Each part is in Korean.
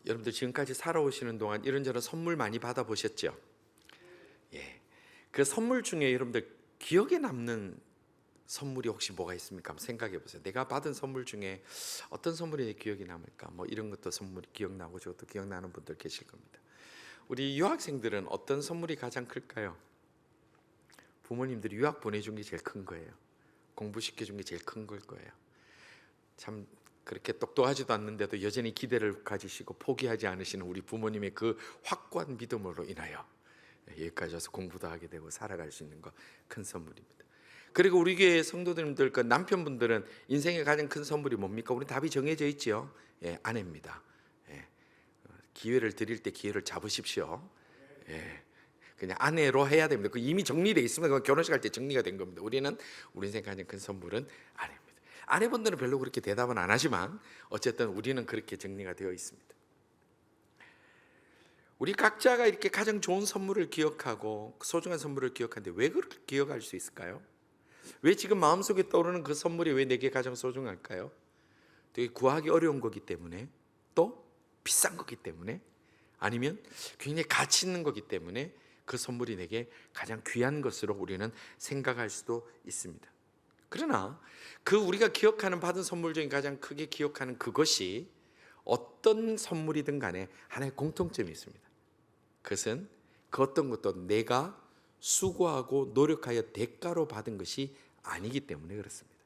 여러분들 지금까지 살아오시는 동안 이런저런 선물 많이 받아보셨죠? 예. 그 선물 중에 여러분들 기억에 남는 선물이 혹시 뭐가 있습니까? 한번 생각해 보세요. 내가 받은 선물 중에 어떤 선물이 내 기억에 남을까? 뭐 이런 것도 선물이 기억나고 저것도 기억나는 분들 계실 겁니다. 우리 유학생들은 어떤 선물이 가장 클까요? 부모님들이 유학 보내준 게 제일 큰 거예요. 공부시켜준 게 제일 큰 걸 거예요. 참 그렇게 똑똑하지도 않는데도 여전히 기대를 가지시고 포기하지 않으시는 우리 부모님의 그 확고한 믿음으로 인하여 여기까지 와서 공부도 하게 되고 살아갈 수 있는 거 큰 선물입니다. 그리고 우리 교회 성도님들, 그 남편분들은 인생의 가장 큰 선물이 뭡니까? 우리 답이 정해져 있지요. 예, 아내입니다. 예, 기회를 드릴 때 기회를 잡으십시오. 예, 그냥 아내로 해야 됩니다. 그 이미 정리되어 있으면 결혼식 할 때 정리가 된 겁니다. 우리는 우리 인생 가장 큰 선물은 아내입니다. 아내분들은 별로 그렇게 대답은 안 하지만 어쨌든 우리는 그렇게 정리가 되어 있습니다. 우리 각자가 이렇게 가장 좋은 선물을 기억하고 소중한 선물을 기억하는데 왜 그렇게 기억할 수 있을까요? 왜 지금 마음속에 떠오르는 그 선물이 왜 내게 가장 소중할까요? 되게 구하기 어려운 거기 때문에, 또 비싼 거기 때문에, 아니면 굉장히 가치 있는 거기 때문에 그 선물이 내게 가장 귀한 것으로 우리는 생각할 수도 있습니다. 그러나 그 우리가 기억하는 받은 선물 중에 가장 크게 기억하는 그것이 어떤 선물이든 간에 하나의 공통점이 있습니다. 그것은 그 어떤 것도 내가 수고하고 노력하여 대가로 받은 것이 아니기 때문에 그렇습니다.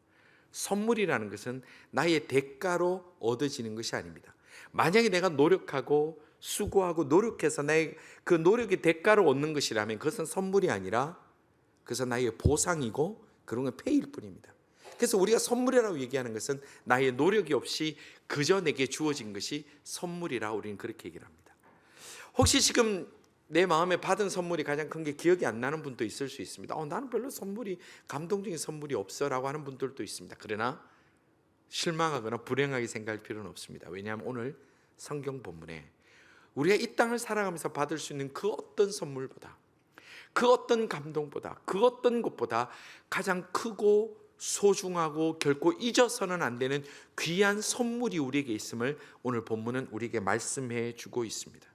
선물이라는 것은 나의 대가로 얻어지는 것이 아닙니다. 만약에 내가 노력하고 수고하고 노력해서 나의 그 노력의 대가로 얻는 것이라면 그것은 선물이 아니라 그것은 나의 보상이고 그런 건 페이일 뿐입니다. 그래서 우리가 선물이라고 얘기하는 것은 나의 노력이 없이 그저 내게 주어진 것이 선물이라 우리는 그렇게 얘기를 합니다. 혹시 지금 내 마음에 받은 선물이 가장 큰 게 기억이 안 나는 분도 있을 수 있습니다. 나는 별로 선물이 감동적인 선물이 없어라고 하는 분들도 있습니다. 그러나 실망하거나 불행하게 생각할 필요는 없습니다. 왜냐하면 오늘 성경 본문에 우리가 이 땅을 살아가면서 받을 수 있는 그 어떤 선물보다, 그 어떤 감동보다, 그 어떤 것보다 가장 크고 소중하고 결코 잊어서는 안 되는 귀한 선물이 우리에게 있음을 오늘 본문은 우리에게 말씀해 주고 있습니다.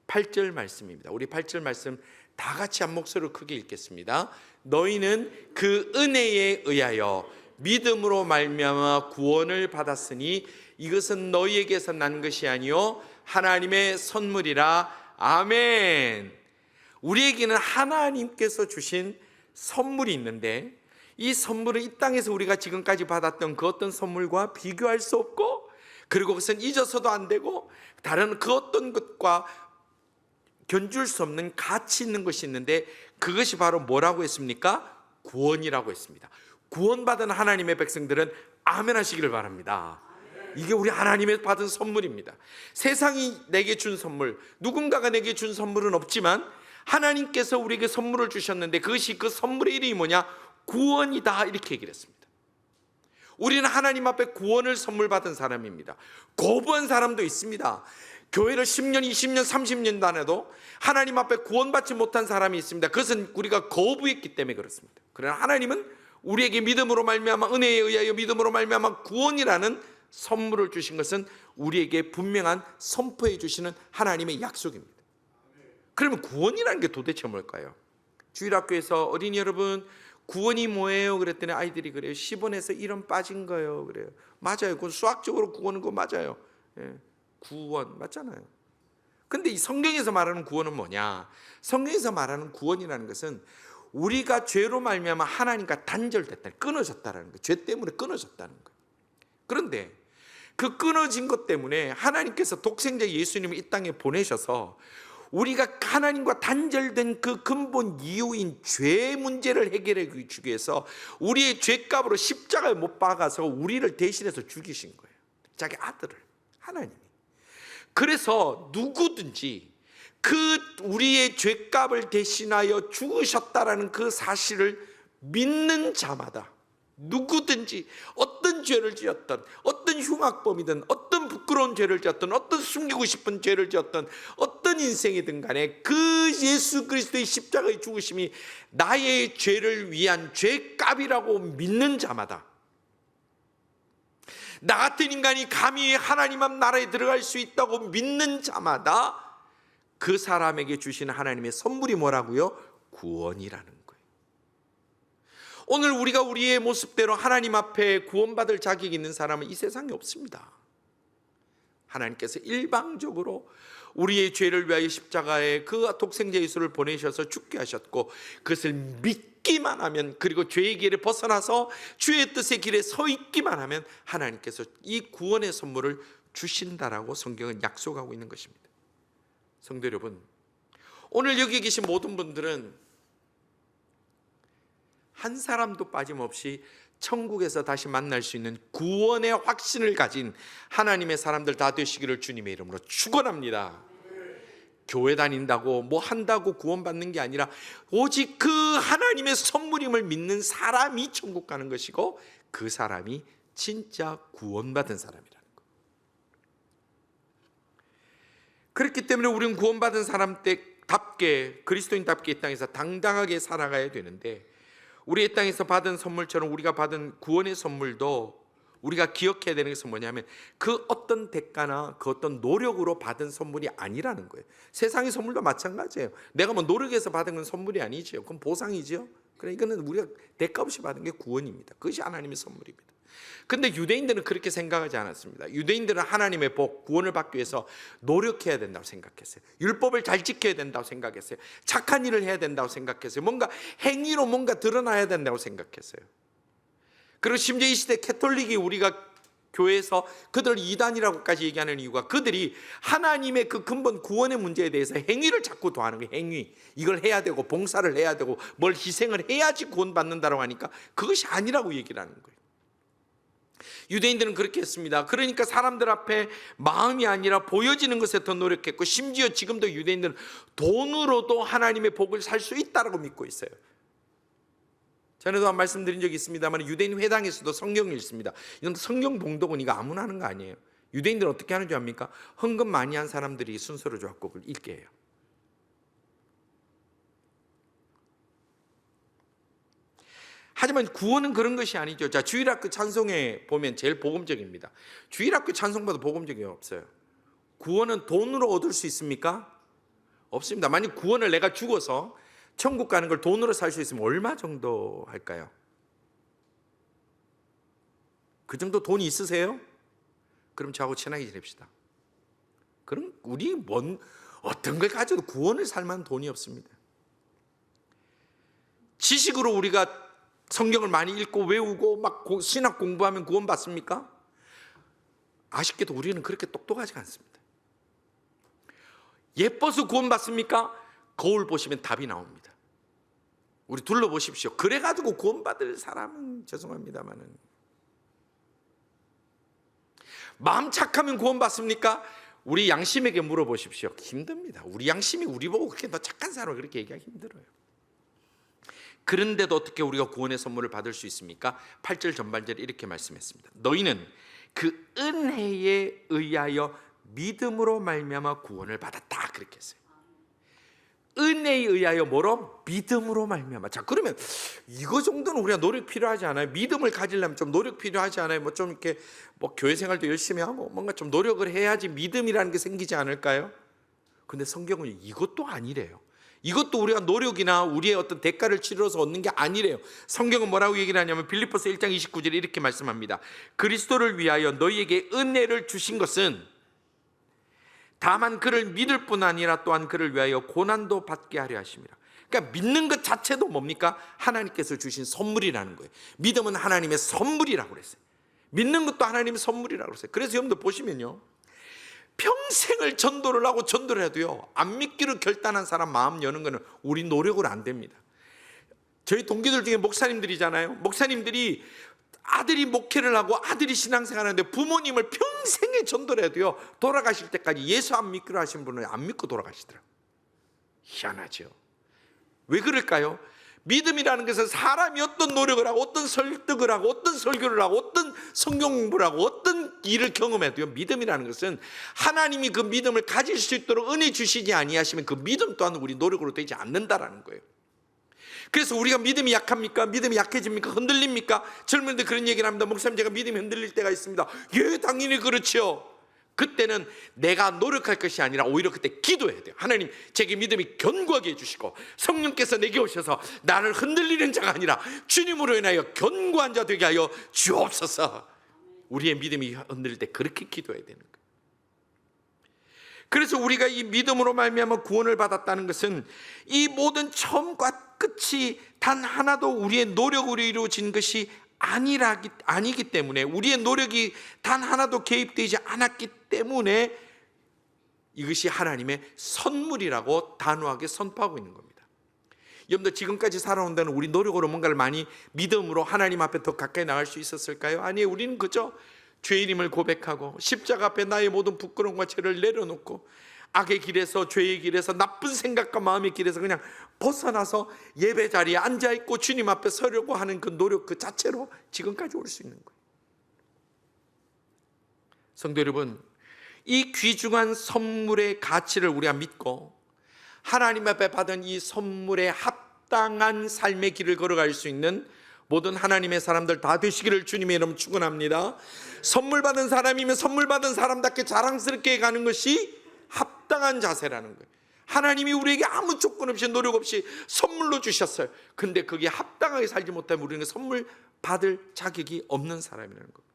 8절 말씀입니다. 우리 8절 말씀 다 같이 한 목소리로 크게 읽겠습니다. 너희는 그 은혜에 의하여 믿음으로 말미암아 구원을 받았으니 이것은 너희에게서 난 것이 아니요 하나님의 선물이라. 아멘. 우리에게는 하나님께서 주신 선물이 있는데 이 선물은 이 땅에서 우리가 지금까지 받았던 그 어떤 선물과 비교할 수 없고, 그리고 그것은 잊어서도 안 되고 다른 그 어떤 것과 견줄 수 없는 가치 있는 것이 있는데 그것이 바로 뭐라고 했습니까? 구원이라고 했습니다. 구원받은 하나님의 백성들은 아멘 하시기를 바랍니다. 이게 우리 하나님의 받은 선물입니다. 세상이 내게 준 선물, 누군가가 내게 준 선물은 없지만 하나님께서 우리에게 선물을 주셨는데 그것이 그 선물의 이름이 뭐냐? 구원이다, 이렇게 얘기를 했습니다. 우리는 하나님 앞에 구원을 선물 받은 사람입니다. 거부한 사람도 있습니다. 교회를 10년, 20년, 30년 다녀도 하나님 앞에 구원받지 못한 사람이 있습니다. 그것은 우리가 거부했기 때문에 그렇습니다. 그러나 하나님은 우리에게 믿음으로 말미암아, 은혜에 의하여 믿음으로 말미암아 구원이라는 선물을 주신 것은 우리에게 분명한 선포해 주시는 하나님의 약속입니다. 그러면 구원이라는 게 도대체 뭘까요? 주일학교에서 어린이 여러분, 구원이 뭐예요? 그랬더니 아이들이 그래요. 10원에서 1원 빠진 거예요. 그래요. 맞아요. 그건 수학적으로 구원은 거 맞아요. 예. 구원 맞잖아요. 근데 이 성경에서 말하는 구원은 뭐냐? 성경에서 말하는 구원이라는 것은 우리가 죄로 말미암아 하나님과 단절됐다, 끊어졌다라는 거예요. 죄 때문에 끊어졌다는 거예요. 그런데 그 끊어진 것 때문에 하나님께서 독생자 예수님을 이 땅에 보내셔서 우리가 하나님과 단절된 그 근본 이유인 죄 문제를 해결해 주기 위해서 우리의 죄값으로 십자가에 못 박아서 우리를 대신해서 죽이신 거예요. 자기 아들을, 하나님이. 그래서 누구든지 그 우리의 죄값을 대신하여 죽으셨다라는 그 사실을 믿는 자마다, 누구든지 어떤 죄를 지었던, 어떤 흉악범이든, 어떤 부끄러운 죄를 지었던, 어떤 숨기고 싶은 죄를 지었던, 어떤 인생이든 간에 그 예수 그리스도의 십자가의 죽으심이 나의 죄를 위한 죄값이라고 믿는 자마다 나 같은 인간이 감히 하나님 앞 나라에 들어갈 수 있다고 믿는 자마다 그 사람에게 주시는 하나님의 선물이 뭐라고요? 구원이라는 거예요. 오늘 우리가 우리의 모습대로 하나님 앞에 구원받을 자격이 있는 사람은 이 세상에 없습니다. 하나님께서 일방적으로 우리의 죄를 위하여 십자가에 그 독생자 예수를 보내셔서 죽게 하셨고, 그것을 믿기만 하면, 그리고 죄의 길에 벗어나서 주의 뜻의 길에 서 있기만 하면 하나님께서 이 구원의 선물을 주신다라고 성경은 약속하고 있는 것입니다. 성도 여러분, 오늘 여기 계신 모든 분들은 한 사람도 빠짐없이 천국에서 다시 만날 수 있는 구원의 확신을 가진 하나님의 사람들 다 되시기를 주님의 이름으로 축원합니다. 교회 다닌다고 뭐 한다고 구원받는 게 아니라 오직 그 하나님의 선물임을 믿는 사람이 천국 가는 것이고, 그 사람이 진짜 구원받은 사람이라는 거예요. 그렇기 때문에 우리는 구원받은 사람답게, 그리스도인답게 이 땅에서 당당하게 살아가야 되는데, 우리의 땅에서 받은 선물처럼 우리가 받은 구원의 선물도 우리가 기억해야 되는 것은 뭐냐면, 그 어떤 대가나 그 어떤 노력으로 받은 선물이 아니라는 거예요. 세상의 선물도 마찬가지예요. 내가 뭐 노력해서 받은 건 선물이 아니죠. 그건 보상이죠. 그래, 이거는 우리가 대가 없이 받은 게 구원입니다. 그것이 하나님의 선물입니다. 근데 유대인들은 그렇게 생각하지 않았습니다. 유대인들은 하나님의 복, 구원을 받기 위해서 노력해야 된다고 생각했어요. 율법을 잘 지켜야 된다고 생각했어요. 착한 일을 해야 된다고 생각했어요. 뭔가 행위로 뭔가 드러나야 된다고 생각했어요. 그리고 심지어 이 시대 캐톨릭이 우리가 교회에서 그들 이단이라고까지 얘기하는 이유가, 그들이 하나님의 그 근본 구원의 문제에 대해서 행위를 자꾸 더하는 거예요. 행위, 이걸 해야 되고 봉사를 해야 되고 뭘 희생을 해야지 구원받는다고 하니까 그것이 아니라고 얘기를 하는 거예요. 유대인들은 그렇게 했습니다. 그러니까 사람들 앞에 마음이 아니라 보여지는 것에 더 노력했고, 심지어 지금도 유대인들은 돈으로도 하나님의 복을 살 수 있다고 믿고 있어요. 전에도 말씀드린 적이 있습니다만, 유대인 회당에서도 성경을 읽습니다. 이건 성경 봉독은 이거 아무나 하는 거 아니에요. 유대인들은 어떻게 하는 줄 압니까? 헌금 많이 한 사람들이 순서로 작곡을 읽게 해요. 하지만 구원은 그런 것이 아니죠. 자, 주일학교 찬송에 보면 제일 복음적입니다. 주일학교 찬송보다 복음적이 없어요. 구원은 돈으로 얻을 수 있습니까? 없습니다. 만약 구원을 내가 죽어서 천국 가는 걸 돈으로 살 수 있으면 얼마 정도 할까요? 그 정도 돈이 있으세요? 그럼 저하고 친하게 지냅시다. 그럼 우리 어떤 걸 가져도 구원을 살 만한 돈이 없습니다. 지식으로 우리가 성경을 많이 읽고 외우고 막 신학 공부하면 구원 받습니까? 아쉽게도 우리는 그렇게 똑똑하지 않습니다. 예뻐서 구원 받습니까? 거울 보시면 답이 나옵니다. 우리 둘러보십시오. 그래가지고 구원 받을 사람은 죄송합니다만은, 마음 착하면 구원 받습니까? 우리 양심에게 물어보십시오. 힘듭니다. 우리 양심이 우리 보고 그렇게 너 착한 사람을 그렇게 얘기하기 힘들어요. 그런데도 어떻게 우리가 구원의 선물을 받을 수 있습니까? 8절 전반절에 이렇게 말씀했습니다. 너희는 그 은혜에 의하여 믿음으로 말미암아 구원을 받았다, 그렇게 했어요. 은혜에 의하여 뭐로? 믿음으로 말미암아. 자, 그러면 이거 정도는 우리가 노력 필요하지 않아요? 믿음을 가지려면 좀 노력 필요하지 않아요? 뭐 좀 이렇게 뭐 교회 생활도 열심히 하고 뭔가 좀 노력을 해야지 믿음이라는 게 생기지 않을까요? 근데 성경은 이것도 아니래요. 이것도 우리가 노력이나 우리의 어떤 대가를 치러서 얻는 게 아니래요. 성경은 뭐라고 얘기를 하냐면, 빌립보서 1장 29절에 이렇게 말씀합니다. 그리스도를 위하여 너희에게 은혜를 주신 것은 다만 그를 믿을 뿐 아니라 또한 그를 위하여 고난도 받게 하려 하심이라. 그러니까 믿는 것 자체도 뭡니까? 하나님께서 주신 선물이라는 거예요. 믿음은 하나님의 선물이라고 그랬어요. 믿는 것도 하나님의 선물이라고 그랬어요. 그래서 여러분들 보시면요, 평생을 전도를 하고 전도를 해도요, 안 믿기로 결단한 사람 마음 여는 거는 우리 노력으로 안 됩니다. 저희 동기들 중에 목사님들이잖아요. 목사님들이 아들이 목회를 하고 아들이 신앙생활을 하는데 부모님을 평생에 전도를 해도요, 돌아가실 때까지 예수 안 믿기로 하신 분은 안 믿고 돌아가시더라고요. 희한하죠. 왜 그럴까요? 믿음이라는 것은 사람이 어떤 노력을 하고 어떤 설득을 하고 어떤 설교를 하고 어떤 성경 공부를 하고 어떤 일을 경험해도요, 믿음이라는 것은 하나님이 그 믿음을 가질 수 있도록 은혜 주시지 아니하시면 그 믿음 또한 우리 노력으로 되지 않는다라는 거예요. 그래서 우리가 믿음이 약합니까? 믿음이 약해집니까? 흔들립니까? 젊은이들 그런 얘기를 합니다. 목사님, 제가 믿음이 흔들릴 때가 있습니다. 예, 당연히 그렇죠. 그때는 내가 노력할 것이 아니라 오히려 그때 기도해야 돼요. 하나님, 제게 믿음이 견고하게 해주시고 성령께서 내게 오셔서 나를 흔들리는 자가 아니라 주님으로 인하여 견고한 자 되게 하여 주옵소서. 우리의 믿음이 흔들릴 때 그렇게 기도해야 되는 거예요. 그래서 우리가 이 믿음으로 말미암아 구원을 받았다는 것은 이 모든 처음과 끝이 단 하나도 우리의 노력으로 이루어진 것이 아니기 때문에, 우리의 노력이 단 하나도 개입되지 않았기 때문에 이것이 하나님의 선물이라고 단호하게 선포하고 있는 겁니다. 여러분들, 지금까지 살아온다는 우리 노력으로 뭔가를 많이 믿음으로 하나님 앞에 더 가까이 나갈 수 있었을까요? 아니에요. 우리는 그저 죄인임을 고백하고 십자가 앞에 나의 모든 부끄러움과 죄를 내려놓고 악의 길에서, 죄의 길에서, 나쁜 생각과 마음의 길에서 그냥 벗어나서 예배 자리에 앉아있고 주님 앞에 서려고 하는 그 노력 그 자체로 지금까지 올 수 있는 거예요. 성도 여러분, 이 귀중한 선물의 가치를 우리가 믿고 하나님 앞에 받은 이 선물에 합당한 삶의 길을 걸어갈 수 있는 모든 하나님의 사람들 다 되시기를 주님의 이름 축원합니다. 선물 받은 사람이면 선물 받은 사람답게 자랑스럽게 가는 것이 합당한 자세라는 거예요. 하나님이 우리에게 아무 조건 없이 노력 없이 선물로 주셨어요. 근데 그게 합당하게 살지 못하면 우리는 선물 받을 자격이 없는 사람이라는 겁니다.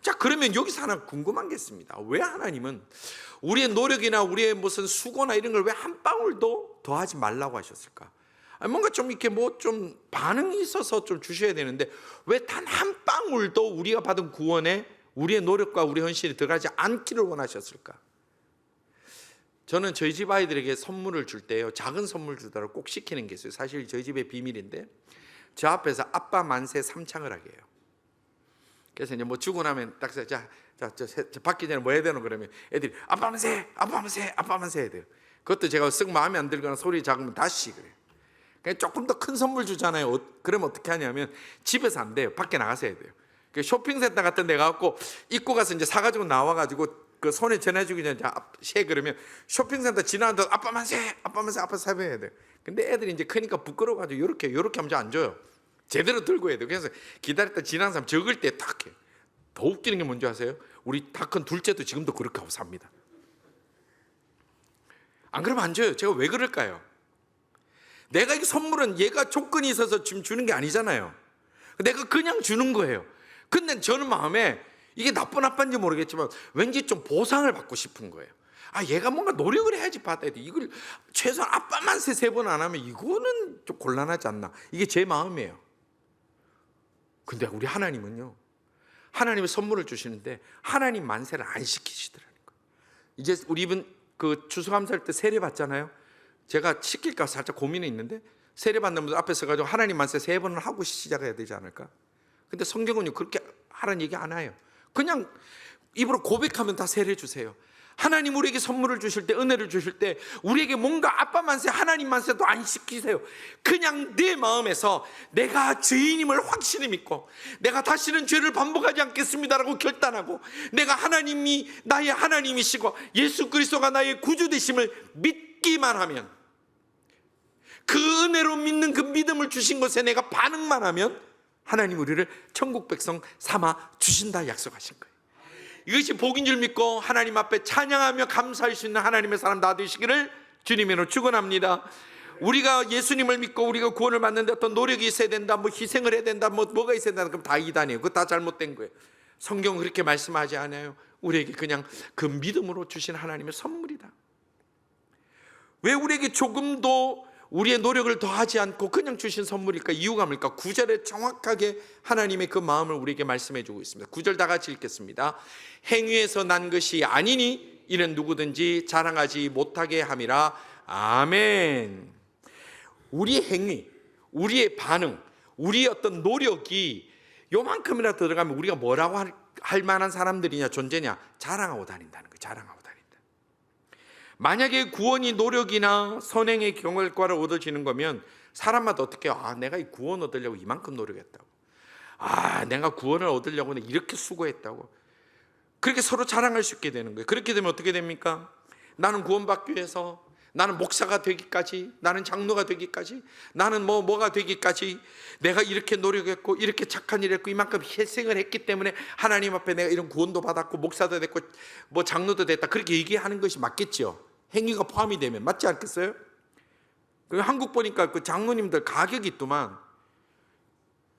자, 그러면 여기서 하나 궁금한 게 있습니다. 왜 하나님은 우리의 노력이나 우리의 무슨 수고나 이런 걸 왜 한 방울도 더하지 말라고 하셨을까? 뭔가 좀 이렇게 뭐 좀 반응이 있어서 좀 주셔야 되는데 왜 단 한 방울도 우리가 받은 구원에 우리의 노력과 우리의 헌신이 들어가지 않기를 원하셨을까? 저는 저희 집 아이들에게 선물을 줄 때요, 작은 선물 주더라도 꼭 시키는 게 있어요. 사실 저희 집의 비밀인데 저 앞에서 아빠 만세 3창을 하게 해요. 그래서 이제 뭐 주고 나면 딱 자, 받기 전에 뭐 해야 되노? 그러면 애들이 아빠 만세, 아빠 만세, 아빠 만세 해야 돼요. 그것도 제가 쓱 마음에 안 들거나 소리 작으면 다시 그래요. 그냥 조금 더 큰 선물 주잖아요. 그러면 어떻게 하냐면 집에서 안 돼요. 밖에 나가서 해야 돼요. 쇼핑센터 같은 데 가갖고 입고 가서 이제 사가지고 나와가지고 그 손에 전해주기 전에 쉐 그러면 쇼핑센터 지나는데 아빠 만세, 아빠 만세, 아빠 사배 해야 돼요. 근데 애들이 이제 크니까 부끄러워가지고 요렇게 하면 안 줘요. 제대로 들고 해야 돼요. 그래서 기다렸다 지나는 사람 적을 때 딱 해요. 더 웃기는 게 뭔지 아세요? 우리 다 큰 둘째도 지금도 그렇게 하고 삽니다. 안 그러면 안 줘요. 제가 왜 그럴까요? 내가 이 선물은 얘가 조건이 있어서 지금 주는 게 아니잖아요. 내가 그냥 주는 거예요. 근데 저는 마음에 이게 나쁜지 모르겠지만 왠지 좀 보상을 받고 싶은 거예요. 아, 얘가 뭔가 노력을 해야지 받아야 돼. 이걸 최소한 아빠 만세 3번 안 하면 이거는 좀 곤란하지 않나. 이게 제 마음이에요. 근데 우리 하나님은요, 하나님의 선물을 주시는데 하나님 만세를 안 시키시더라는 거예요. 이제 우리 입은 그 추수감사할 때 세례 받잖아요. 제가 시킬까 살짝 고민이 있는데 세례 받는 분들 앞에 서가지고 하나님 만세 3번을 하고 시작해야 되지 않을까? 근데 성경은요 그렇게 하라는 얘기 안 해요. 그냥 입으로 고백하면 다 세례 주세요. 하나님 우리에게 선물을 주실 때, 은혜를 주실 때 우리에게 뭔가 아빠 만세, 하나님 만세도 안 시키세요. 그냥 내 마음에서 내가 죄인임을 확실히 믿고 내가 다시는 죄를 반복하지 않겠습니다라고 결단하고 내가 하나님이 나의 하나님이시고 예수 그리스도가 나의 구주 되심을 믿기만 하면, 그 은혜로 믿는 그 믿음을 주신 것에 내가 반응만 하면 하나님 우리를 천국 백성 삼아 주신다 약속하신 거예요. 이것이 복인 줄 믿고 하나님 앞에 찬양하며 감사할 수 있는 하나님의 사람 다 되시기를 주님의 이름으로 축원합니다. 우리가 예수님을 믿고 우리가 구원을 받는데 어떤 노력이 있어야 된다, 뭐 희생을 해야 된다, 뭐가 있어야 된다, 그럼 다 이단이에요. 그거 다 잘못된 거예요. 성경은 그렇게 말씀하지 않아요. 우리에게 그냥 그 믿음으로 주신 하나님의 선물이다. 왜 우리에게 조금도 우리의 노력을 더하지 않고 그냥 주신 선물일까? 이유가 뭘까? 9절에 정확하게 하나님의 그 마음을 우리에게 말씀해 주고 있습니다. 9절 다 같이 읽겠습니다. 행위에서 난 것이 아니니 이는 누구든지 자랑하지 못하게 함이라. 아멘. 우리의 행위, 우리의 반응, 우리의 어떤 노력이 요만큼이나 들어가면 우리가 뭐라고 할 만한 사람들이냐, 존재냐? 자랑하고 다닌다는 거예요. 자랑하고 다닌다. 만약에 구원이 노력이나 선행의 경월과를 얻어지는 거면 사람마다 어떻게 해요? 아, 내가 이 구원 얻으려고 이만큼 노력했다고. 아, 내가 구원을 얻으려고 이렇게 수고했다고. 그렇게 서로 자랑할 수 있게 되는 거예요. 그렇게 되면 어떻게 됩니까? 나는 구원받기 위해서 나는 목사가 되기까지, 나는 장로가 되기까지, 나는 뭐가 되기까지 내가 이렇게 노력했고 이렇게 착한 일을 했고 이만큼 희생을 했기 때문에 하나님 앞에 내가 이런 구원도 받았고 목사도 됐고 뭐 장로도 됐다, 그렇게 얘기하는 것이 맞겠죠. 행위가 포함이 되면 맞지 않겠어요? 한국 보니까 그 장로님들 가격이 있더만,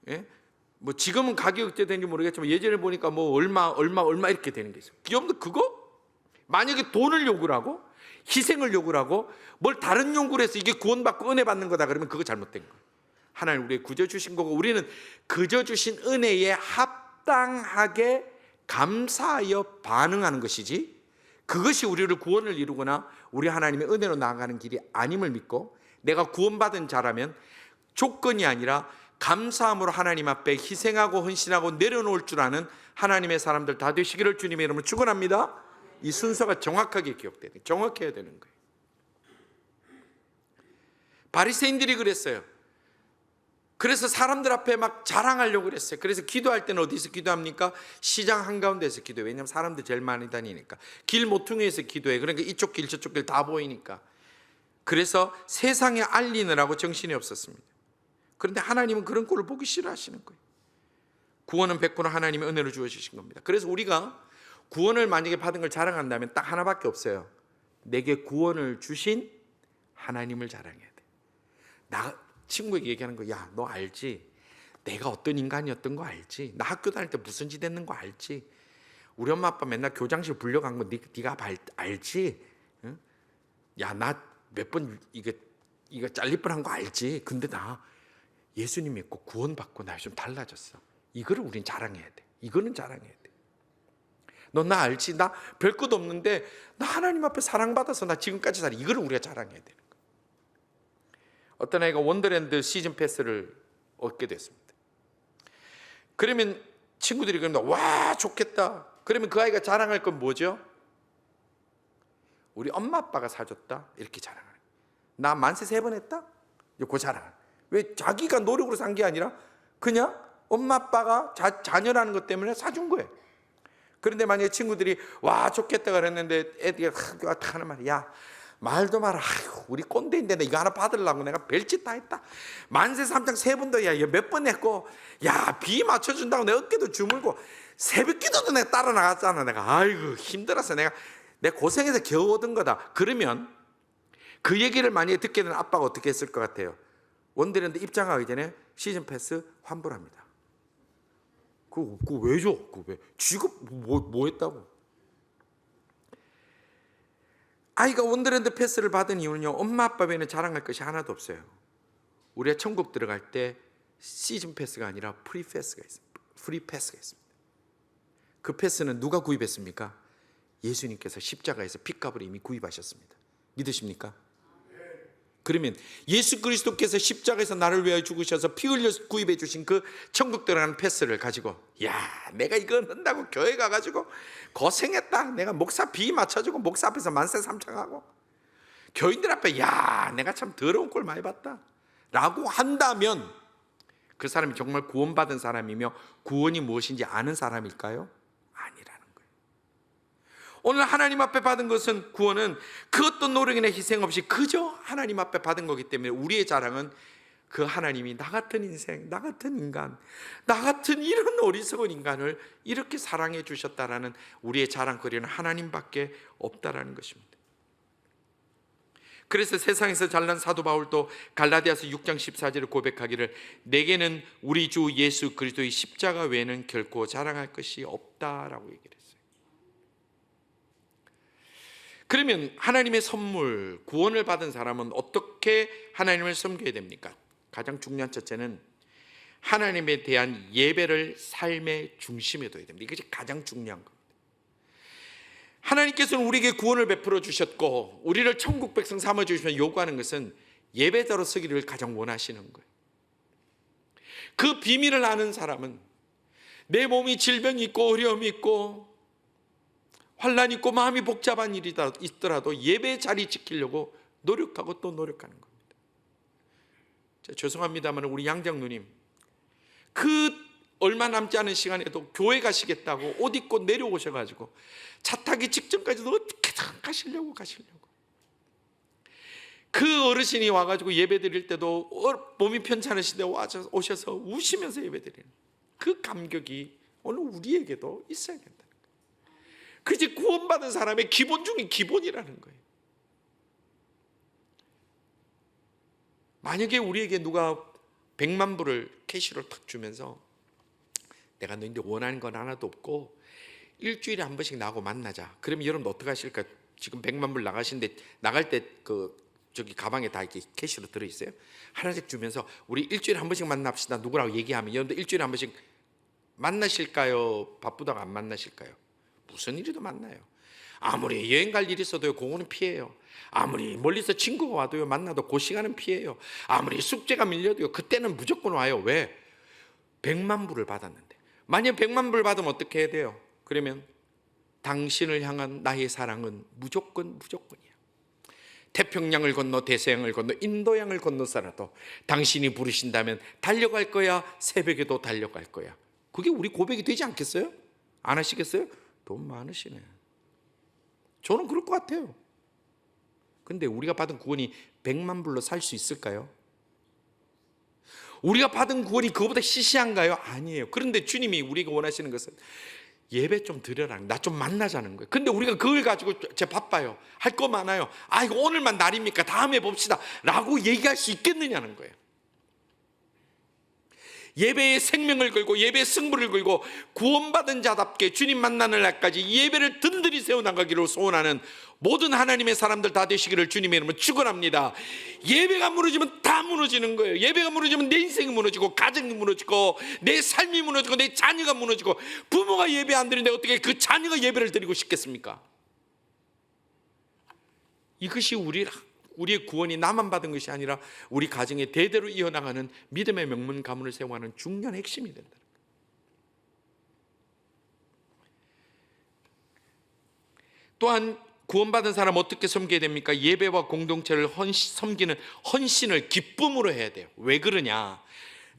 예? 뭐 지금은 가격이 어떻게 되는지 모르겠지만 예전에 보니까 뭐 얼마 이렇게 되는 게 있어요. 여러분들 그거 만약에 돈을 요구를 하고 희생을 요구를 하고 뭘 다른 연구를 해서 이게 구원받고 은혜 받는 거다 그러면 그거 잘못된 거예요. 하나님 우리에게 구져 주신 거고 우리는 그저 주신 은혜에 합당하게 감사하여 반응하는 것이지, 그것이 우리를 구원을 이루거나 우리 하나님의 은혜로 나아가는 길이 아님을 믿고, 내가 구원받은 자라면 조건이 아니라 감사함으로 하나님 앞에 희생하고 헌신하고 내려놓을 줄 아는 하나님의 사람들 다 되시기를 주님의 이름으로 축원합니다. 이 순서가 정확하게 기억돼야 돼요. 정확해야 되는 거예요. 바리새인들이 그랬어요. 그래서 사람들 앞에 막 자랑하려고 그랬어요. 그래서 기도할 때는 어디서 기도합니까? 시장 한가운데서 기도해요. 왜냐하면 사람들 제일 많이 다니니까. 길 모퉁이에서 기도해요. 그러니까 이쪽 길 저쪽 길 다 보이니까. 그래서 세상에 알리느라고 정신이 없었습니다. 그런데 하나님은 그런 꼴을 보기 싫어하시는 거예요. 구원은 100% 하나님의 은혜로 주어주신 겁니다. 그래서 우리가 구원을 만약에 받은 걸 자랑한다면 딱 하나밖에 없어요. 내게 구원을 주신 하나님을 자랑해야 돼. 나 친구에게 얘기하는 거, 야, 너 알지? 내가 어떤 인간이었던 거 알지? 나 학교 다닐 때 무슨 짓 했는 거 알지? 우리 엄마 아빠 맨날 교장실 불려간 거 네가 알지? 응? 야, 나 몇 번 이거 잘릴 뻔한 거 알지? 근데 나 예수님 믿고 구원받고 나 좀 달라졌어. 이거를 우린 자랑해야 돼. 이거는 자랑해야 돼. 너 나 알지? 나 별것 없는데 나 하나님 앞에 사랑받아서 나 지금까지 살아. 이거를 우리가 자랑해야 되는 거예요. 어떤 아이가 원더랜드 시즌 패스를 얻게 됐습니다. 그러면 친구들이 그러면 와 좋겠다. 그러면 그 아이가 자랑할 건 뭐죠? 우리 엄마 아빠가 사줬다 이렇게 자랑하는 거예요. 나 만세 3번 했다? 그 자랑. 왜 자기가 노력으로 산 게 아니라 그냥 엄마 아빠가 자녀라는 것 때문에 사준 거예요. 그런데 만약에 친구들이 와 좋겠다 그랬는데 애들이 하는 말이, 야 말도 마라. 아이고, 우리 꼰대인데 나 이거 하나 받으려고 내가 별짓 다 했다. 만세 3장 3번도 야 몇 번 했고, 야 비 맞춰준다고 내 어깨도 주물고 새벽 기도도 내가 따라 나갔잖아. 내가 아이고 힘들어서 내가 고생해서 겨우 얻은 거다. 그러면 그 얘기를 만약에 듣게 된 아빠가 어떻게 했을 것 같아요? 원더랜드 입장하기 전에 시즌 패스 환불합니다. 그거 왜 줘? 그거 왜? 쥐가 뭐 했다고? 아이가 원더랜드 패스를 받은 이유는요, 엄마 아빠 외에는 자랑할 것이 하나도 없어요. 우리가 천국 들어갈 때 시즌 패스가 아니라 프리 패스가 있습니다. 프리 패스가 있습니다. 그 패스는 누가 구입했습니까? 예수님께서 십자가에서 핏값을 이미 구입하셨습니다. 믿으십니까? 그러면 예수 그리스도께서 십자가에서 나를 위하여 죽으셔서 피 흘려서 구입해 주신 그 천국 들어가는 패스를 가지고, 야 내가 이거 한다고 교회 가가지고 고생했다. 내가 목사 비 맞춰주고 목사 앞에서 만세 삼창하고 교인들 앞에 야 내가 참 더러운 꼴 많이 봤다 라고 한다면 그 사람이 정말 구원받은 사람이며 구원이 무엇인지 아는 사람일까요? 아니라는 거예요. 오늘 하나님 앞에 받은 것은, 구원은 그 어떤 노력이나 희생 없이 그저 하나님 앞에 받은 거기 때문에 우리의 자랑은 그 하나님이 나 같은 인생, 나 같은 인간, 나 같은 이런 어리석은 인간을 이렇게 사랑해 주셨다라는 우리의 자랑거리는 하나님밖에 없다라는 것입니다. 그래서 세상에서 잘난 사도 바울도 갈라디아서 6장 14절을 고백하기를, 내게는 우리 주 예수 그리스도의 십자가 외에는 결코 자랑할 것이 없다라고 얘기를 했어요. 그러면 하나님의 선물, 구원을 받은 사람은 어떻게 하나님을 섬겨야 됩니까? 가장 중요한 첫째는 하나님에 대한 예배를 삶의 중심에 둬야 됩니다. 이것이 가장 중요한 겁니다. 하나님께서는 우리에게 구원을 베풀어 주셨고 우리를 천국 백성 삼아 주시면 요구하는 것은 예배자로 서기를 가장 원하시는 거예요. 그 비밀을 아는 사람은 내 몸이 질병이 있고 어려움이 있고 환난이 있고 마음이 복잡한 일이 있더라도 예배 자리 지키려고 노력하고 또 노력하는 겁니다. 죄송합니다만 우리 양장로님 그 얼마 남지 않은 시간에도 교회 가시겠다고 옷 입고 내려오셔가지고 차 타기 직전까지도 어떻게든 가시려고 그 어르신이 와가지고 예배 드릴 때도 몸이 편찮으신데 오셔서 우시면서 예배 드리는 그 감격이 오늘 우리에게도 있어야 된다는 거예요. 그게 구원받은 사람의 기본 중에 기본이라는 거예요. 만약에 우리에게 누가 100만 불을 캐시로 탁 주면서 내가 너희들 원하는 건 하나도 없고 일주일에 한 번씩 나하고 만나자. 그러면 여러분 어떻게 하실까? 지금 100만 불 나가시는데 나갈 때 저기 가방에 다 이렇게 캐시로 들어있어요. 하나씩 주면서 우리 일주일에 한 번씩 만납시다. 누구라고 얘기하면 여러분들 일주일에 한 번씩 만나실까요? 바쁘다고 안 만나실까요? 무슨 일이도 만나요. 아무리 여행 갈 일이 있어도요, 그거는 피해요. 아무리 멀리서 친구가 와도요, 만나도 그 시간은 피해요. 아무리 숙제가 밀려도요, 그때는 무조건 와요. 왜? 100만 불을 받았는데. 만약 100만 불 받으면 어떻게 해야 돼요? 그러면 당신을 향한 나의 사랑은 무조건이야. 태평양을 건너 대서양을 건너 인도양을 건너서라도 당신이 부르신다면 달려갈 거야. 새벽에도 달려갈 거야. 그게 우리 고백이 되지 않겠어요? 안 하시겠어요? 돈 많으시네. 저는 그럴 것 같아요. 근데 우리가 받은 구원이 100만 불로 살 수 있을까요? 우리가 받은 구원이 그거보다 시시한가요? 아니에요. 그런데 주님이 우리가 원하시는 것은 예배 좀 드려라. 나 좀 만나자는 거예요. 근데 우리가 그걸 가지고 제 바빠요. 할 거 많아요. 이거 오늘만 날입니까? 다음에 봅시다. 라고 얘기할 수 있겠느냐는 거예요. 예배의 생명을 걸고 예배의 승부를 걸고 구원받은 자답게 주님 만나는 날까지 예배를 든든히 세워나가기를 소원하는 모든 하나님의 사람들 다 되시기를 주님의 이름으로 축원합니다. 예배가 무너지면 다 무너지는 거예요. 예배가 무너지면 내 인생이 무너지고 가정이 무너지고 내 삶이 무너지고 내 자녀가 무너지고 부모가 예배 안 드리는데 어떻게 그 자녀가 예배를 드리고 싶겠습니까? 이것이 우리의 구원이 나만 받은 것이 아니라 우리 가정에 대대로 이어나가는 믿음의 명문 가문을 세워가는 중요한 핵심이 된다. 또한 구원받은 사람 어떻게 섬겨야 됩니까? 예배와 공동체를 섬기는 헌신을 기쁨으로 해야 돼요. 왜 그러냐?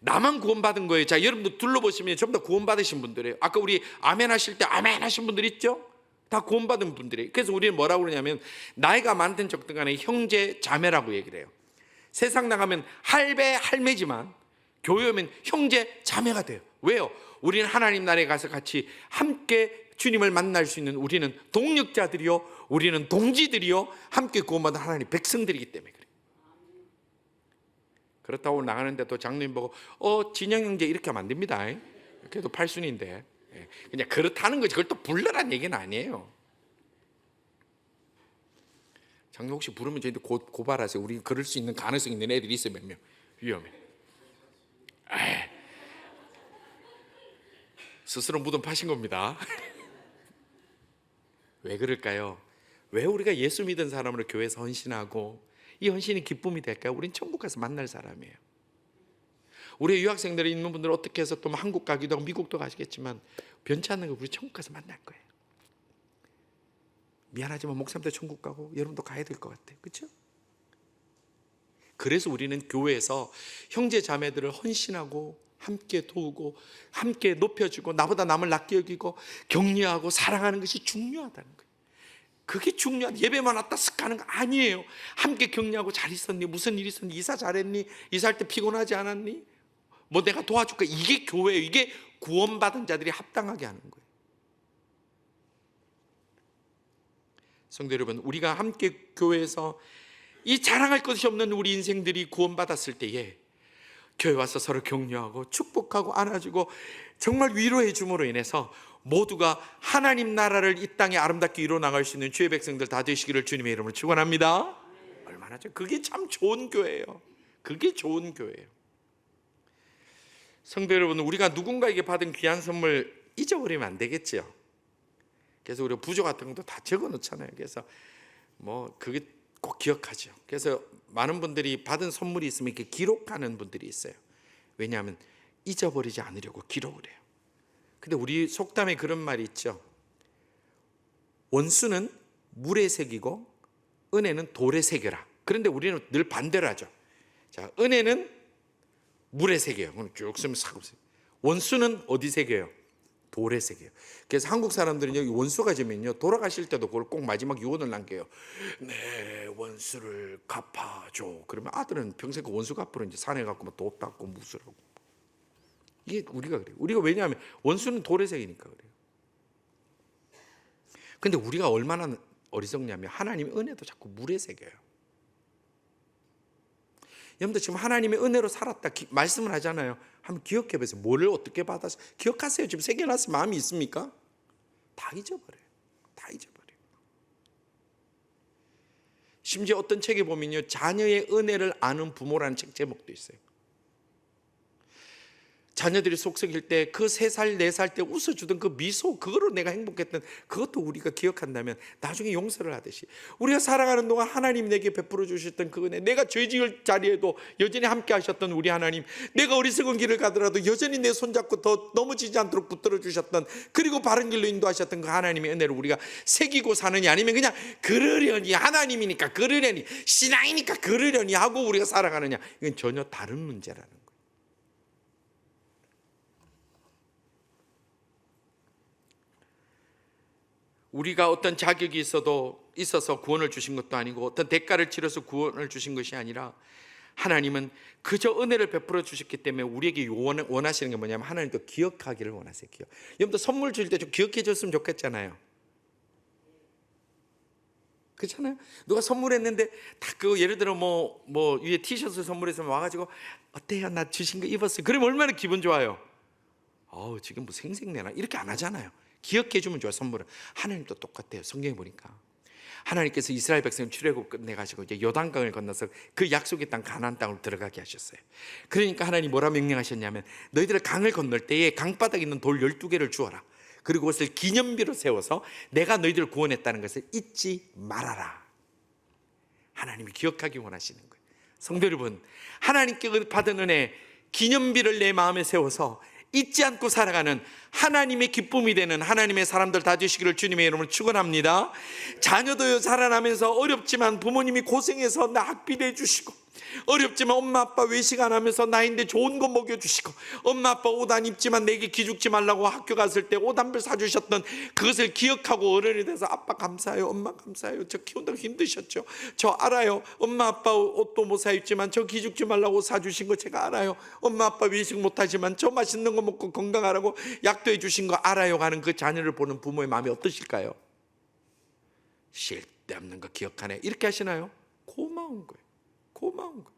나만 구원받은 거예요. 자, 여러분들 둘러보시면 전부 다 구원받으신 분들이에요. 아까 우리 아멘 하실 때 아멘 하신 분들 있죠? 다 구원받은 분들이에요. 그래서 우리는 뭐라고 그러냐면 나이가 많든 적든 간에 형제 자매라고 얘기를 해요. 세상 나가면 할배 할매지만 교회 오면 형제 자매가 돼요. 왜요? 우리는 하나님 나라에 가서 같이 함께 주님을 만날 수 있는 우리는 동력자들이요, 우리는 동지들이요, 함께 구원받은 하나님 백성들이기 때문에 그래요. 그렇다고 나가는데 또 장로님 보고 진영 형제 이렇게 하면 안 됩니다. 그래도 팔순인데 그냥 그렇다는 거지. 그걸 또 불러란 얘기는 아니에요. 장로 혹시 부르면 저희한테 고발하세요. 우리 그럴 수 있는 가능성이 있는 애들이 있어요. 몇 명. 위험해. 스스로 무덤 파신 겁니다. 왜 그럴까요? 왜 우리가 예수 믿은 사람으로 교회에서 헌신하고 이 헌신이 기쁨이 될까요? 우린 천국 가서 만날 사람이에요. 우리 유학생들이 있는 분들은 어떻게 해서 또 한국 가기도 하고 미국도 가시겠지만 변치 않는 거 우리 천국 가서 만날 거예요. 미안하지만 목사님도 천국 가고 여러분도 가야 될 것 같아요. 그렇죠? 그래서 우리는 교회에서 형제 자매들을 헌신하고 함께 도우고 함께 높여주고 나보다 남을 낮게 여기고 격려하고 사랑하는 것이 중요하다는 거예요. 그게 중요한, 예배만 왔다 쓱 가는 거 아니에요. 함께 격려하고 잘 있었니? 무슨 일 있었니? 이사 잘했니? 이사할 때 피곤하지 않았니? 뭐 내가 도와줄까? 이게 교회예요. 이게 구원받은 자들이 합당하게 하는 거예요. 성도 여러분, 우리가 함께 교회에서 이 자랑할 것이 없는 우리 인생들이 구원받았을 때에 교회 와서 서로 격려하고 축복하고 안아주고 정말 위로해 줌으로 인해서 모두가 하나님 나라를 이 땅에 아름답게 이루어나갈 수 있는 주의 백성들 다 되시기를 주님의 이름으로 축원합니다. 얼마나 그게 참 좋은 교회예요. 그게 좋은 교회예요. 성도 여러분, 우리가 누군가에게 받은 귀한 선물 잊어버리면 안 되겠죠. 그래서 우리가 부조 같은 것도 다 적어 놓잖아요. 그래서 뭐 그게 꼭 기억하죠. 그래서 많은 분들이 받은 선물이 있으면 이렇게 기록하는 분들이 있어요. 왜냐하면 잊어버리지 않으려고 기록을 해요. 근데 우리 속담에 그런 말이 있죠. 원수는 물에 새기고 은혜는 돌에 새겨라. 그런데 우리는 늘 반대로 하죠. 자, 은혜는 물에 새겨요. 쭉 쓰면 싹 없어요. 원수는 어디 새겨요? 돌의 세계예요. 그래서 한국 사람들은 여기 원수가 지면요 돌아가실 때도 그걸 꼭 마지막 유언을 남겨요. 내 원수를 갚아줘. 그러면 아들은 평생 그 원수 갚으러 이제 산에 가고 뭐 도 닦고 무술하고. 이게 우리가 그래요. 우리가 왜냐하면 원수는 돌의 세계니까 그래요. 근데 우리가 얼마나 어리석냐면 하나님의 은혜도 자꾸 물에 새겨요. 여러분들 지금 하나님의 은혜로 살았다 말씀을 하잖아요. 한번 기억해 보세요. 뭐를 어떻게 받아서 기억하세요. 지금 새겨놨을 마음이 있습니까? 다 잊어버려요. 다 잊어버려요. 심지어 어떤 책에 보면요 자녀의 은혜를 아는 부모라는 책 제목도 있어요. 자녀들이 속썩일 때 그 3살, 4살 때 웃어주던 그 미소, 그거로 내가 행복했던 그것도 우리가 기억한다면 나중에 용서를 하듯이 우리가 살아가는 동안 하나님 내게 베풀어 주셨던 그 은혜, 내가 죄 지을 자리에도 여전히 함께 하셨던 우리 하나님, 내가 어리석은 길을 가더라도 여전히 내 손잡고 더 넘어지지 않도록 붙들어 주셨던, 그리고 바른 길로 인도하셨던 그 하나님의 은혜를 우리가 새기고 사느냐, 아니면 그냥 그러려니 하나님이니까 그러려니 신앙이니까 그러려니 하고 우리가 살아가느냐, 이건 전혀 다른 문제라는 거예요. 우리가 어떤 자격이 있어서 구원을 주신 것도 아니고 어떤 대가를 치러서 구원을 주신 것이 아니라 하나님은 그저 은혜를 베풀어 주셨기 때문에 우리에게 원하시는 게 뭐냐면 하나님도 기억하기를 원하세요. 여러분들 선물 줄 때 좀 기억해 줬으면 좋겠잖아요. 그렇잖아요. 누가 선물했는데 딱 그 예를 들어 뭐 위에 티셔츠 선물해서 와가지고 어때요? 나 주신 거 입었어요. 그러면 얼마나 기분 좋아요. 지금 뭐 생색내나 이렇게 안 하잖아요. 기억해 주면 좋아요. 선물은. 하나님도 똑같아요. 성경에 보니까 하나님께서 이스라엘 백성 출애굽 끝내가지고 이제 요단강을 건너서 그 약속의 땅 가나안 땅으로 들어가게 하셨어요. 그러니까 하나님 뭐라 명령하셨냐면 너희들 강을 건널 때에 강바닥에 있는 돌 12개를 주어라. 그리고 그것을 기념비로 세워서 내가 너희들을 구원했다는 것을 잊지 말아라. 하나님이 기억하기 원하시는 거예요. 성도 여러분, 하나님께 받은 은혜 기념비를 내 마음에 세워서 잊지 않고 살아가는 하나님의 기쁨이 되는 하나님의 사람들 다 되시기를 주님의 이름으로 축원합니다. 자녀도요 자라나면서 어렵지만 부모님이 고생해서 나 학비도 해주시고, 어렵지만 엄마 아빠 외식 안 하면서 나인데 좋은 거 먹여주시고, 엄마 아빠 옷 안 입지만 내게 기죽지 말라고 학교 갔을 때 옷 한 벌 사주셨던 그것을 기억하고 어른이 돼서 아빠 감사해요, 엄마 감사해요, 저 키운다고 힘드셨죠, 저 알아요, 엄마 아빠 옷도 못 사입지만 저 기죽지 말라고 사주신 거 제가 알아요, 엄마 아빠 외식 못하지만 저 맛있는 거 먹고 건강하라고 약도 해주신 거 알아요 하는 그 자녀를 보는 부모의 마음이 어떠실까요? 쓸데없는 거 기억하네 이렇게 하시나요? 고마운 거예요. 고마운 거예요.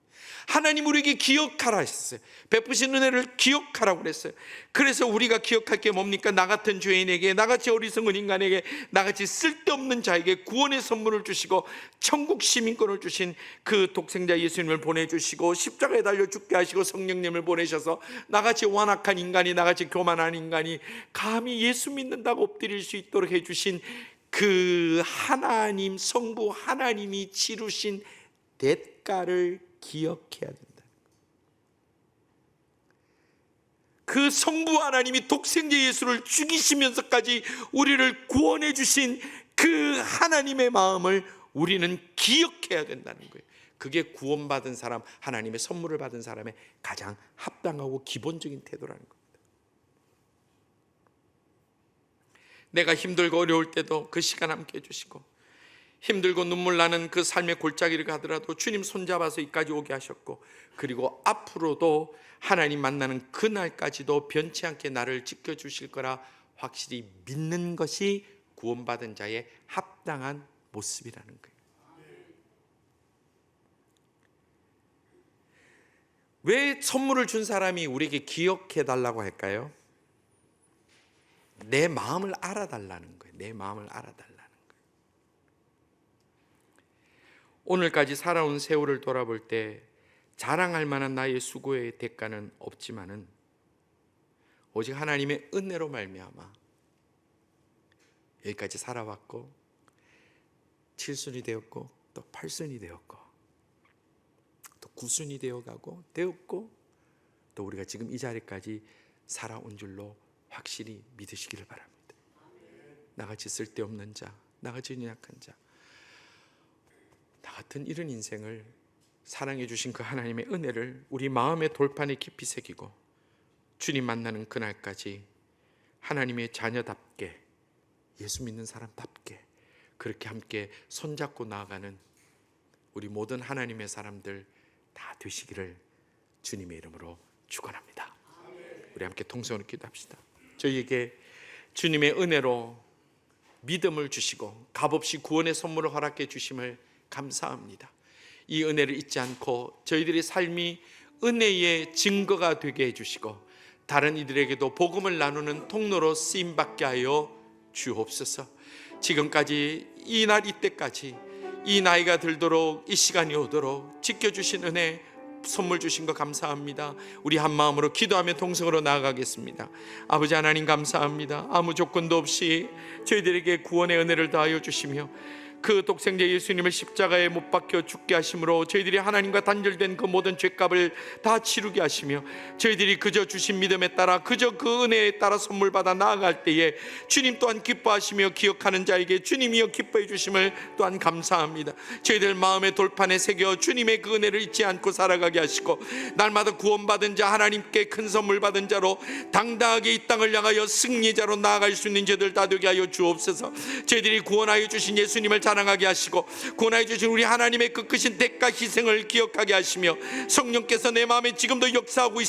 하나님 우리에게 기억하라 하셨어요. 베푸신 은혜를 기억하라고 그랬어요. 그래서 우리가 기억할 게 뭡니까? 나 같은 죄인에게, 나같이 어리석은 인간에게, 나같이 쓸데없는 자에게 구원의 선물을 주시고 천국 시민권을 주신 그 독생자 예수님을 보내주시고 십자가에 달려 죽게 하시고 성령님을 보내셔서 나같이 완악한 인간이, 나같이 교만한 인간이 감히 예수 믿는다고 엎드릴 수 있도록 해주신 그 하나님, 성부 하나님이 치르신 대가를 기억해야 된다. 그 성부 하나님이 독생자 예수를 죽이시면서까지 우리를 구원해 주신 그 하나님의 마음을 우리는 기억해야 된다는 거예요. 그게 구원받은 사람, 하나님의 선물을 받은 사람의 가장 합당하고 기본적인 태도라는 겁니다. 내가 힘들고 어려울 때도 그 시간 함께 해주시고, 힘들고 눈물 나는 그 삶의 골짜기를 가더라도 주님 손잡아서 이까지 오게 하셨고, 그리고 앞으로도 하나님 만나는 그날까지도 변치 않게 나를 지켜주실 거라 확실히 믿는 것이 구원받은 자의 합당한 모습이라는 거예요. 왜 선물을 준 사람이 우리에게 기억해 달라고 할까요? 내 마음을 알아달라는 거예요. 내 마음을 알아달라는 거예요. 오늘까지 살아온 세월을 돌아볼 때 자랑할 만한 나의 수고의 대가는 없지만은 오직 하나님의 은혜로 말미암아 여기까지 살아왔고 7순이 되었고 또 8순이 되었고 또 9순이 되었고 또 우리가 지금 이 자리까지 살아온 줄로 확실히 믿으시기를 바랍니다. 나같이 쓸데없는 자, 나같이 연약한 자, 나 같은 이런 인생을 사랑해 주신 그 하나님의 은혜를 우리 마음의 돌판에 깊이 새기고 주님 만나는 그날까지 하나님의 자녀답게, 예수 믿는 사람답게 그렇게 함께 손잡고 나아가는 우리 모든 하나님의 사람들 다 되시기를 주님의 이름으로 축원합니다. 우리 함께 통성으로 기도합시다. 저희에게 주님의 은혜로 믿음을 주시고 값없이 구원의 선물을 허락해 주심을 감사합니다. 이 은혜를 잊지 않고 저희들의 삶이 은혜의 증거가 되게 해주시고 다른 이들에게도 복음을 나누는 통로로 쓰임받게 하여 주옵소서. 지금까지 이 날 이때까지 이 나이가 들도록 이 시간이 오도록 지켜주신 은혜 선물 주신 것 감사합니다. 우리 한 마음으로 기도하며 동성으로 나아가겠습니다. 아버지 하나님 감사합니다. 아무 조건도 없이 저희들에게 구원의 은혜를 다하여 주시며 그 독생자 예수님을 십자가에 못 박혀 죽게 하심으로 저희들이 하나님과 단절된 그 모든 죄값을 다 치르게 하시며 저희들이 그저 주신 믿음에 따라 그저 그 은혜에 따라 선물 받아 나아갈 때에 주님 또한 기뻐하시며 기억하는 자에게 주님이여 기뻐해 주심을 또한 감사합니다. 저희들 마음의 돌판에 새겨 주님의 그 은혜를 잊지 않고 살아가게 하시고 날마다 구원받은 자, 하나님께 큰 선물 받은 자로 당당하게 이 땅을 향하여 승리자로 나아갈 수 있는 저들 다 되게 하여 주옵소서. 저희들이 구원하여 주신 예수님을 자랑하게 하시고 구원하여 주신 우리 하나님의 그 크신 대가 희생을 기억하게 하시며 성령께서 내 마음에 지금도 역사하고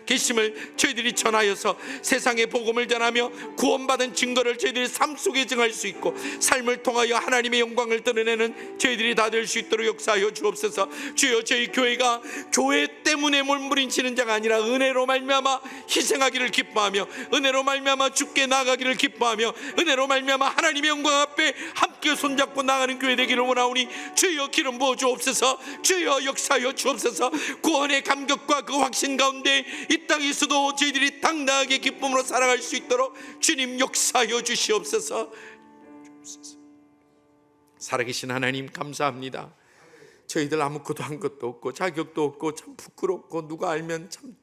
계심을 저희들이 전하여서 세상에 복음을 전하며 구원받은 증거를 저희들이 삶 속에 증할 수 있고 삶을 통하여 하나님의 영광을 드러내는 저희들이 다 될 수 있도록 역사하여 주옵소서. 주여, 저희 교회가 교회 때문에 몸부림치는 자가 아니라 은혜로 말미암아 희생하기를 기뻐하며 은혜로 말미암아 죽게 나아가기를 기뻐하며 은혜로 말미암아 하나님의 영광 앞에 함께 손잡고 나가는 교회 되기를 원하오니 주여 기름 부어 주옵소서. 주여 역사하여 주옵소서. 구원의 감격과 그 확신 가운데 이 땅에서도 저희들이 당당하게 기쁨으로 살아갈 수 있도록 주님 역사하여 주시옵소서. 살아계신 하나님 감사합니다. 저희들 아무것도 한 것도 없고 자격도 없고 참 부끄럽고 누가 알면 참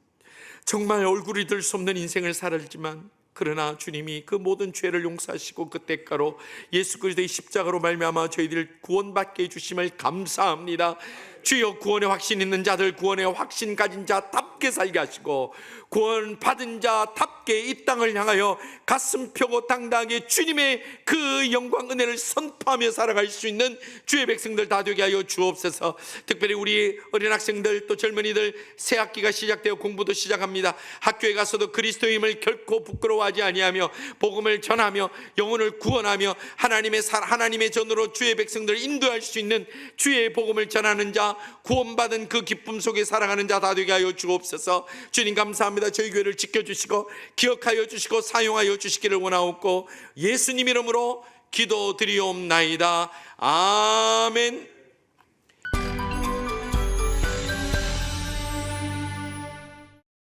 정말 얼굴이 들 수 없는 인생을 살았지만 그러나 주님이 그 모든 죄를 용서하시고 그 대가로 예수 그리스도의 십자가로 말미암아 저희들 구원받게 해주심을 감사합니다. 주여, 구원의 확신 있는 자들, 구원의 확신 가진 자답게 살게 하시고 구원 받은 자답게 이 땅을 향하여 가슴 펴고 당당하게 주님의 그 영광 은혜를 선포하며 살아갈 수 있는 주의 백성들 다 되게 하여 주옵소서. 특별히 우리 어린 학생들 또 젊은이들 새 학기가 시작되어 공부도 시작합니다. 학교에 가서도 그리스도의 힘을 결코 부끄러워하지 아니하며 복음을 전하며 영혼을 구원하며 하나님의 전으로 주의 백성들을 인도할 수 있는 주의 복음을 전하는 자, 구원받은 그 기쁨 속에 살아가는 자 다 되게 하여 주옵소서. 주님 감사합니다. 저희 교회를 지켜주시고 기억하여 주시고 사용하여 주시기를 원하옵고 예수님 이름으로 기도드리옵나이다. 아멘.